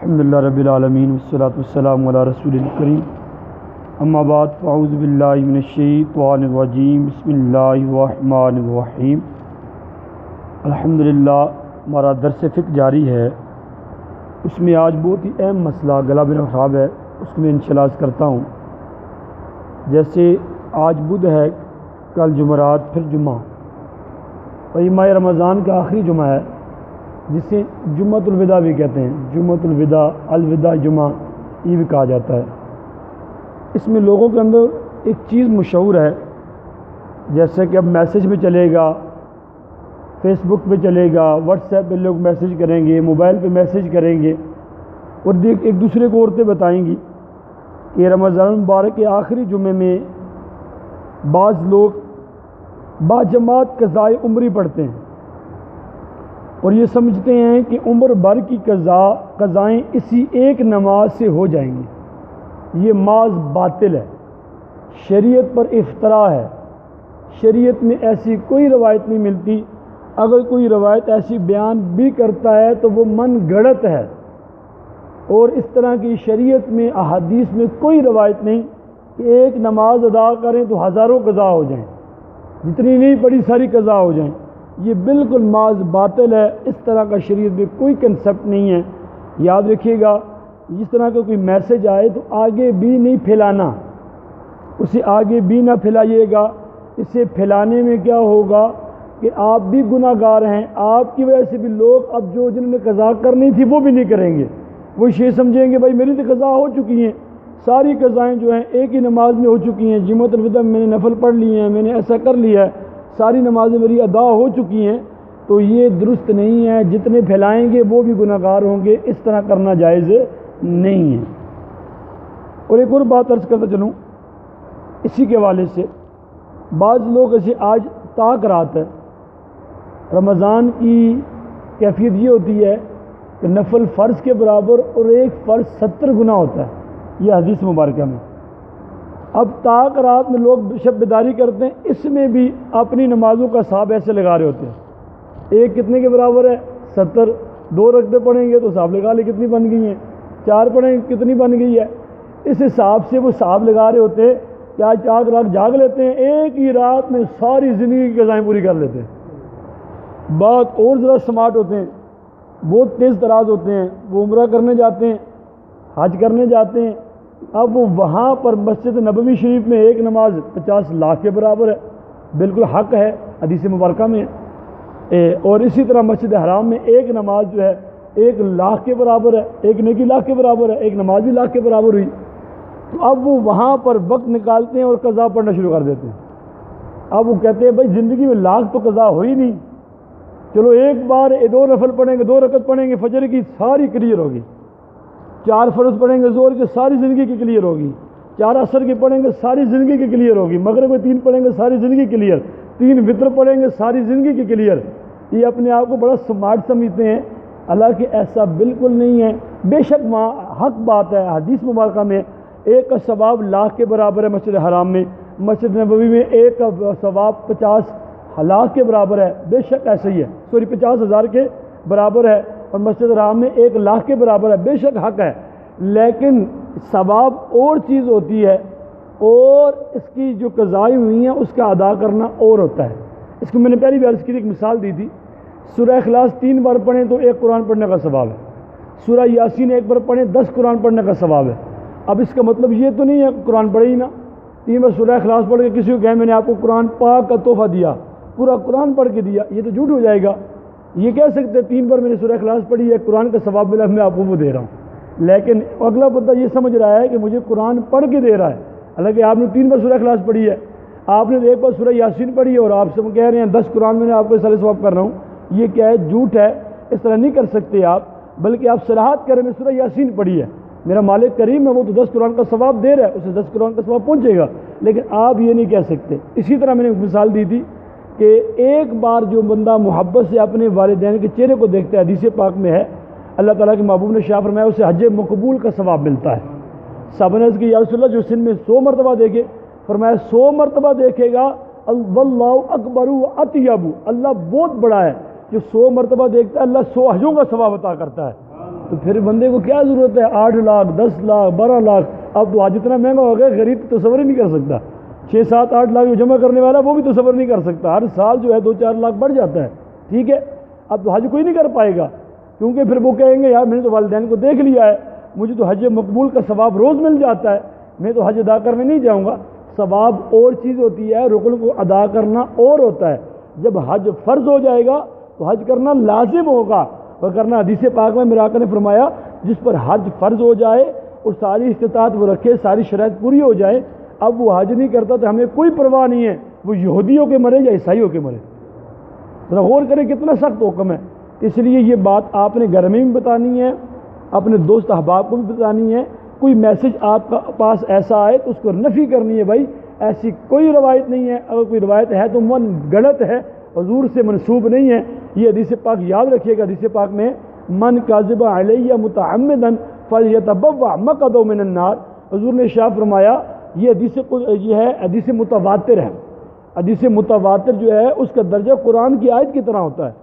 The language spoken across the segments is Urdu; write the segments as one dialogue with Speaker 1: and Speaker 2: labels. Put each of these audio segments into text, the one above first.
Speaker 1: الحمدللہ رب العالمین والصلاة والسلام علی رسول الکریم اما بعد فاعوذ باللہ من الشیطان الرجیم بسم اللہ الرحمن الرحیم۔ الحمدللہ ہمارا درس فقہ جاری ہے، اس میں آج بہت ہی اہم مسئلہ گلا میرا خراب ہے، اس کو میں انشاءاللہ عرض کرتا ہوں۔ جیسے آج بدھ ہے، کل جمعرات، پھر جمعہ، اور یہ ماہ رمضان کا آخری جمعہ ہے جسے جمعۃ الوداع بھی کہتے ہیں۔ جمعۃ الوداع، الوداع جمعہ یہ بھی کہا جاتا ہے۔ اس میں لوگوں کے اندر ایک چیز مشہور ہے، جیسے کہ اب میسیج میں چلے گا، فیس بک پہ چلے گا، واٹس ایپ پہ لوگ میسیج کریں گے، موبائل پہ میسیج کریں گے، اور ایک دوسرے کو عورتیں بتائیں گی کہ رمضان المبارک کے آخری جمعے میں بعض لوگ باجماعت قضائے عمری پڑھتے ہیں اور یہ سمجھتے ہیں کہ عمر بھر کی قضائیں اسی ایک نماز سے ہو جائیں گی۔ یہ محض باطل ہے، شریعت پر افتراء ہے۔ شریعت میں ایسی کوئی روایت نہیں ملتی، اگر کوئی روایت ایسی بیان بھی کرتا ہے تو وہ من گھڑت ہے، اور اس طرح کی شریعت میں احادیث میں کوئی روایت نہیں کہ ایک نماز ادا کریں تو ہزاروں قضا ہو جائیں، جتنی نہیں پڑھی ساری قضا ہو جائیں۔ یہ بالکل محض باطل ہے، اس طرح کا شریعت میں کوئی کنسپٹ نہیں ہے۔ یاد رکھیے گا، جس طرح کا کوئی میسیج آئے تو آگے بھی نہیں پھیلانا، اسے آگے بھی نہ پھیلائیے گا۔ اسے پھیلانے میں کیا ہوگا کہ آپ بھی گناہ گار ہیں، آپ کی وجہ سے بھی لوگ اب جنہوں نے قضا کرنی تھی وہ بھی نہیں کریں گے۔ وہ یہ سمجھیں گے بھائی میری تو قضا ہو چکی ہیں، ساری قضائیں جو ہیں ایک ہی نماز میں ہو چکی ہیں، جمعۃ الوداع میں نے نفل پڑھ لیے ہیں، میں نے ایسا کر لیا ہے، ساری نمازیں میری ادا ہو چکی ہیں۔ تو یہ درست نہیں ہے، جتنے پھیلائیں گے وہ بھی گناہ گار ہوں گے، اس طرح کرنا جائز نہیں ہے۔ اور ایک اور بات عرض کرتا چلوں اسی کے حوالے سے، بعض لوگ ایسے آج طاق رات ہے، رمضان کی کیفیت یہ ہوتی ہے کہ نفل فرض کے برابر اور ایک فرض 70 گنا ہوتا ہے، یہ حدیث مبارکہ میں۔ اب طاق رات میں لوگ شب بیداری کرتے ہیں، اس میں بھی اپنی نمازوں کا حساب ایسے لگا رہے ہوتے ہیں، ایک کتنے کے برابر ہے 70، 2 رکعتیں پڑھیں گے تو حساب لگا لے کتنی بن گئی ہیں، 4 پڑھیں گے کتنی بن گئی ہے۔ اس حساب سے وہ حساب لگا رہے ہوتے ہیں کہ آج 4 رات جاگ لیتے ہیں، ایک ہی رات میں ساری زندگی کی قضائیں پوری کر لیتے ہیں۔ بات اور ذرا سمارٹ ہوتے ہیں، بہت تیز تراز ہوتے ہیں، وہ عمرہ کرنے جاتے ہیں، حج کرنے جاتے ہیں، اب وہ وہاں پر مسجد نبوی شریف میں ایک نماز 50 لاکھ کے برابر ہے، بالکل حق ہے، حدیث مبارکہ میں ہے۔ اور اسی طرح مسجد حرام میں ایک نماز جو ہے 1 لاکھ کے برابر ہے، ایک نیکی لاکھ کے برابر ہے، ایک نماز بھی لاکھ کے برابر ہوئی۔ تو اب وہ وہاں پر وقت نکالتے ہیں اور قضا پڑھنا شروع کر دیتے ہیں۔ اب وہ کہتے ہیں بھائی زندگی میں لاکھ تو قضا ہوئی نہیں، چلو ایک بار 2 نفل پڑھیں گے، 2 رکعت پڑھیں گے، فجر کی ساری کلیئر ہوگی، 4 فرض پڑھیں گے زور کی ساری زندگی کی کلیئر ہوگی، 4 عصر کی پڑھیں گے ساری زندگی کی کلیئر ہوگی، مغرب میں 3 پڑھیں گے ساری زندگی کلیئر، 3 وطر پڑھیں گے ساری زندگی کی کلیئر۔ یہ اپنے آپ کو بڑا سمارٹ سمجھتے ہیں، حالانکہ ایسا بالکل نہیں ہے۔ بے شک وہاں حق بات ہے، حدیث مبارکہ میں ایک کا ثواب لاکھ کے برابر ہے مسجد حرام میں، مسجد نبوی میں ایک کا ثواب 50 لاکھ کے برابر ہے، بے شک ایسا ہی ہے، 50,000 کے برابر ہے، اور مسجد حرام میں 1 لاکھ کے برابر ہے، بے شک حق ہے۔ لیکن ثواب اور چیز ہوتی ہے، اور اس کی جو قضائیں ہوئی ہیں اس کا ادا کرنا اور ہوتا ہے۔ اس کو میں نے پہلی بھی عرض کی تھی، ایک مثال دی تھی، سورہ اخلاص 3 بار پڑھیں تو 1 قرآن پڑھنے کا ثواب ہے، سورہ یاسین 1 بار پڑھیں 10 قرآن پڑھنے کا ثواب ہے۔ اب اس کا مطلب یہ تو نہیں ہے قرآن پڑھے ہی نا، 3 بار سورہ اخلاص پڑھ کے کسی کو کہیں میں نے آپ کو قرآن پاک کا تحفہ دیا، پورا قرآن پڑھ کے دیا، یہ تو جھوٹ ہو جائے گا۔ یہ کہہ سکتے 3 بار میں نے سورہ اخلاص پڑھی ہے، قرآن کا ثواب ملا، میں آپ کو وہ دے رہا ہوں، لیکن اگلا بندہ یہ سمجھ رہا ہے کہ مجھے قرآن پڑھ کے دے رہا ہے، حالانکہ آپ نے 3 بار سورہ اخلاص پڑھی ہے، آپ نے 1 بار سورہ یاسین پڑھی ہے، اور آپ سے کہہ رہے ہیں 10 قرآن میں نے آپ کو سارے ثواب کر رہا ہوں۔ یہ کیا ہے؟ جھوٹ ہے، اس طرح نہیں کر سکتے آپ، بلکہ آپ صراحت کریں میں سورہ یاسین پڑھی ہے، میرا مالک کریم ہے، وہ تو 10 قرآن کا ثواب دے رہا ہے، اسے 10 قرآن کا ثواب پہنچے گا، لیکن آپ یہ نہیں کہہ سکتے۔ اسی طرح میں نے ایک مثال دی تھی کہ ایک بار جو بندہ محبت سے اپنے والدین کے چہرے کو دیکھتا ہے، حدیث پاک میں ہے، اللہ تعالیٰ کے محبوب نے شاہ فرمایا اسے حج مقبول کا ثواب ملتا ہے۔ صحابہ نے عرض کی یا رسول اللہ جو سن میں 100 مرتبہ دیکھے، فرمایا 100 مرتبہ دیکھے گا، واللہ اکبر و اطیب، اللہ بہت بڑا ہے، جو 100 مرتبہ دیکھتا ہے اللہ 100 حجوں کا ثواب عطا کرتا ہے۔ تو پھر بندے کو کیا ضرورت ہے 8 لاکھ 10 لاکھ 12 لاکھ؟ اب تو آج اتنا مہنگا ہو گیا غریب تصور ہی نہیں کر سکتا. 6 7 8 لاکھ جو جمع کرنے والا وہ بھی تصور نہیں کر سکتا. ہر سال جو ہے 2 4 لاکھ بڑھ جاتا ہے. ٹھیک ہے, اب تو حج کوئی نہیں کر پائے گا, کیونکہ پھر وہ کہیں گے یار میں نے تو والدین کو دیکھ لیا ہے, مجھے تو حج مقبول کا ثواب روز مل جاتا ہے, میں تو حج ادا کرنے نہیں جاؤں گا. ثواب اور چیز ہوتی ہے, رکن کو ادا کرنا اور ہوتا ہے. جب حج فرض ہو جائے گا تو حج کرنا لازم ہوگا. وہ کرنا حدیث پاک میں میرے آقا نے فرمایا جس پر حج فرض ہو جائے اور ساری استطاعت وہ رکھے, ساری شرائط پوری ہو جائے, اب وہ حج نہیں کرتا تو ہمیں کوئی پرواہ نہیں ہے وہ یہودیوں کے مرے یا عیسائیوں کے مرے. ذرا غور کریں کتنا سخت حکم ہے. اس لیے یہ بات آپ نے گھر میں بھی بتانی ہے, اپنے دوست احباب کو بھی بتانی ہے. کوئی میسج آپ کا پاس ایسا آئے تو اس کو نفی کرنی ہے, بھائی ایسی کوئی روایت نہیں ہے, اگر کوئی روایت ہے تو من غلط ہے, حضور سے منسوب نہیں ہے. یہ حدیث پاک یاد رکھیے گا, حدیث پاک میں من کاذب علیہ متعمدا فلیتبوأ مقعدہ من النار. حضور نے ارشاد فرمایا یہ ہے حدیث متواتر ہے. حدیث متواتر جو ہے اس کا درجہ قرآن کی آیت کی طرح ہوتا ہے.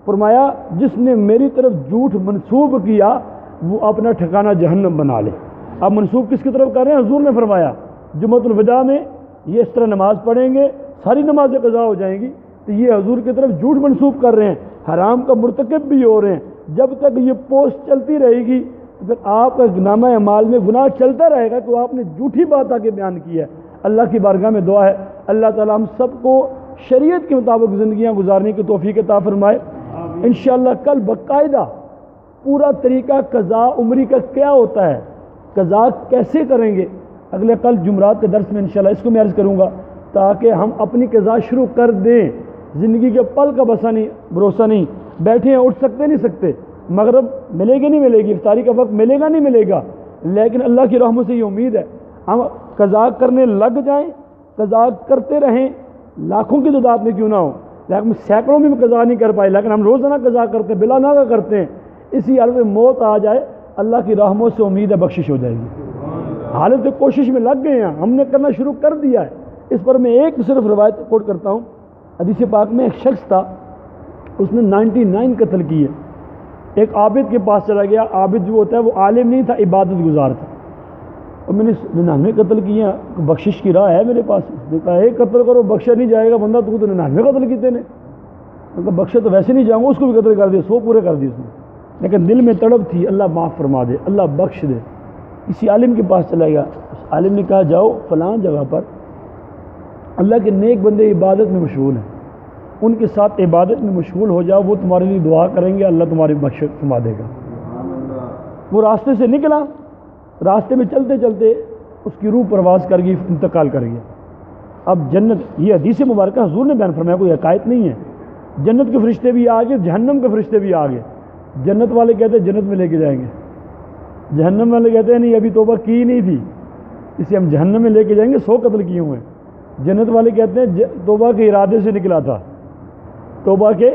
Speaker 1: فرمایا جس نے میری طرف جھوٹ منسوب کیا وہ اپنا ٹھکانہ جہنم بنا لے. اب منسوب کس کی طرف کر رہے ہیں؟ حضور نے فرمایا جمعۃ الوداع میں یہ اس طرح نماز پڑھیں گے ساری نمازیں قضا ہو جائیں گی, تو یہ حضور کی طرف جھوٹ منسوب کر رہے ہیں, حرام کا مرتکب بھی ہو رہے ہیں. جب تک یہ پوسٹ چلتی رہے گی تو پھر آپ کا نامہ اعمال میں گناہ چلتا رہے گا کہ آپ نے جھوٹی بات آ کے بیان کی ہے. اللہ کی بارگاہ میں دعا ہے اللہ تعالیٰ ہم سب کو شریعت کے مطابق زندگیاں گزارنے کی توفیق عطا فرمائے. انشاءاللہ کل باقاعدہ پورا طریقہ قضاء عمری کا کیا ہوتا ہے, قضاء کیسے کریں گے, اگلے کل جمعرات کے درس میں انشاءاللہ اس کو میں عرض کروں گا, تاکہ ہم اپنی قضاء شروع کر دیں. زندگی کے پل کا بھروسہ نہیں, بیٹھے ہیں اٹھ سکتے نہیں سکتے, مغرب ملے گی نہیں ملے گی, افطاری کا وقت ملے گا نہیں ملے گا, لیکن اللہ کی رحمت سے یہ امید ہے ہم قضاء کرنے لگ جائیں, قضاء کرتے رہیں, لاکھوں کی تعداد میں کیوں نہ ہو, لیکن سینکڑوں میں قضاء نہیں کر پائے, لیکن ہم روزانہ قضاء کرتے ہیں, بلا ناغہ کرتے ہیں. اسی حالت میں موت آ جائے اللہ کی رحمت سے امید ہے بخشش ہو جائے گی. حالت کوشش میں لگ گئے ہیں, ہم نے کرنا شروع کر دیا ہے. اس پر میں ایک صرف روایت کوٹ کرتا ہوں. حدیث پاک میں ایک شخص تھا, اس نے 99 قتل کیے. ایک عابد کے پاس چلا گیا. عابد جو ہوتا ہے وہ عالم نہیں تھا, عبادت گزار تھا. اور میں نے 99 قتل کیے ہیں, بخشش کی راہ ہے میرے پاس. کہا ایک قتل کرو بخشا نہیں جائے گا, بندہ تو 99 قتل کیتے نے. بخشا تو ویسے نہیں جاؤں گا, اس کو بھی قتل کر دیا, 100 پورے کر دیے اس نے. لیکن دل میں تڑپ تھی اللہ معاف فرما دے, اللہ بخش دے. کسی عالم کے پاس چلا گیا. اس عالم نے کہا جاؤ فلاں جگہ پر اللہ کے نیک بندے عبادت میں مشغول ہیں, ان کے ساتھ عبادت میں مشغول ہو جاؤ, وہ تمہارے لیے دعا کریں گے, اللہ تمہاری بخش فرما دے گا. وہ راستے سے نکلا, راستے میں چلتے چلتے اس کی روح پرواز کر گئی, انتقال کر گیا. اب جنت, یہ حدیث مبارکہ حضور نے بیان فرمایا, کوئی حکایت نہیں ہے. جنت کے فرشتے بھی آگے, جہنم کے فرشتے بھی آگے. جنت والے کہتے ہیں جنت میں لے کے جائیں گے, جہنم والے کہتے ہیں نہیں ابھی توبہ کی نہیں تھی اسے ہم جہنم میں لے کے جائیں گے, 100 قتل کیے ہوئے. جنت والے کہتے ہیں توبہ کے ارادے سے نکلا تھا, توبہ کے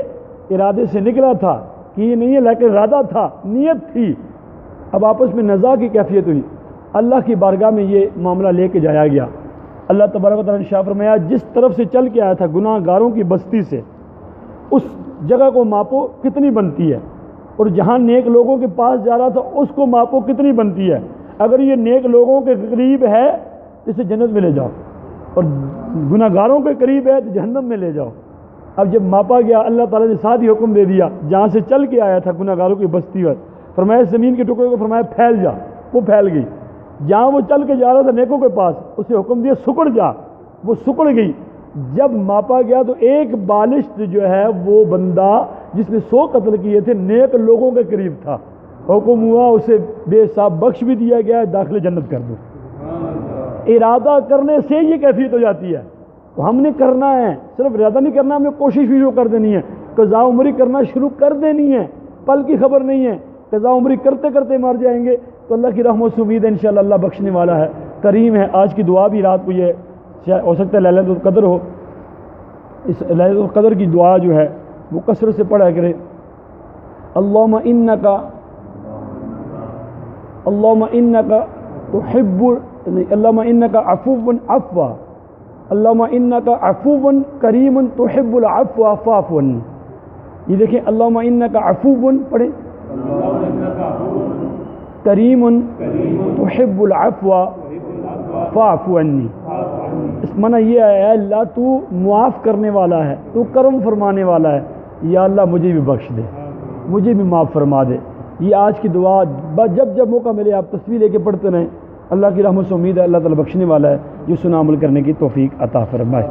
Speaker 1: ارادے سے نکلا تھا, کی نہیں ہے لیکن ارادہ تھا, نیت تھی. اب آپس میں نزاع کی کیفیت ہوئی. اللہ کی بارگاہ میں یہ معاملہ لے کے جایا گیا. اللہ تبارک و تعالیٰ نے ارشاد فرمایا جس طرف سے چل کے آیا تھا گناہ گاروں کی بستی سے, اس جگہ کو ماپو کتنی بنتی ہے, اور جہاں نیک لوگوں کے پاس جا رہا تھا اس کو ماپو کتنی بنتی ہے. اگر یہ نیک لوگوں کے قریب ہے تو اسے جنت میں لے جاؤ, اور گناہ گاروں کے قریب ہے تو جہنم میں لے جاؤ. اب جب ماپا گیا اللہ تعالیٰ نے ساتھ ہی حکم دے دیا, جہاں سے چل کے آیا تھا گناہ گاروں کی بستی پر, فرمایا زمین کے ٹکڑے کو فرمایا پھیل جا, وہ پھیل گئی. جہاں وہ چل کے جا رہا تھا نیکوں کے پاس, اسے حکم دیا سکڑ جا, وہ سکڑ گئی. جب ماپا گیا تو ایک بالشت جو ہے وہ بندہ جس نے 100 قتل کیے تھے نیک لوگوں کے قریب تھا. حکم ہوا اسے بے حساب بخش بھی دیا گیا, داخل جنت کر دو. ارادہ کرنے سے یہ کیفیت ہو جاتی ہے. تو ہم نے کرنا ہے, صرف ارادہ نہیں کرنا, ہم نے کوشش بھی شروع کر دینی ہے, قضاء عمری کرنا شروع کر دینی ہے. پل کی خبر نہیں ہے, قضاء عمری کرتے کرتے مر جائیں گے تو اللہ کی رحمت سے امید ہے انشاءاللہ اللہ بخشنے والا ہے, کریم ہے. آج کی دعا بھی رات کو یہ ہو سکتا ہے لیلۃ القدر ہو, اس لیلۃ القدر کی دعا جو ہے وہ کثرت سے پڑھا کرے. اللہم انکا تحب, اللہم انکا عفو عفوا, اللہم انکا عفو کریم تحب العفو فاعف عنی. یہ دیکھیں اللہم انکا عفو پڑھیں, کریم تحب العفو فاعف عنی. اس منع یہ ہے اے اللہ تو معاف کرنے والا ہے، تو کرم فرمانے والا ہے، یا اللہ مجھے بھی بخش دے، مجھے بھی معاف فرما دے. یہ آج کی دعا جب جب موقع ملے آپ تصویر لے کے پڑھتے رہیں. اللہ کی رحمت سے امید ہے اللہ تعالیٰ بخشنے والا ہے. جو سنا عمل کرنے کی توفیق عطا فرمائے.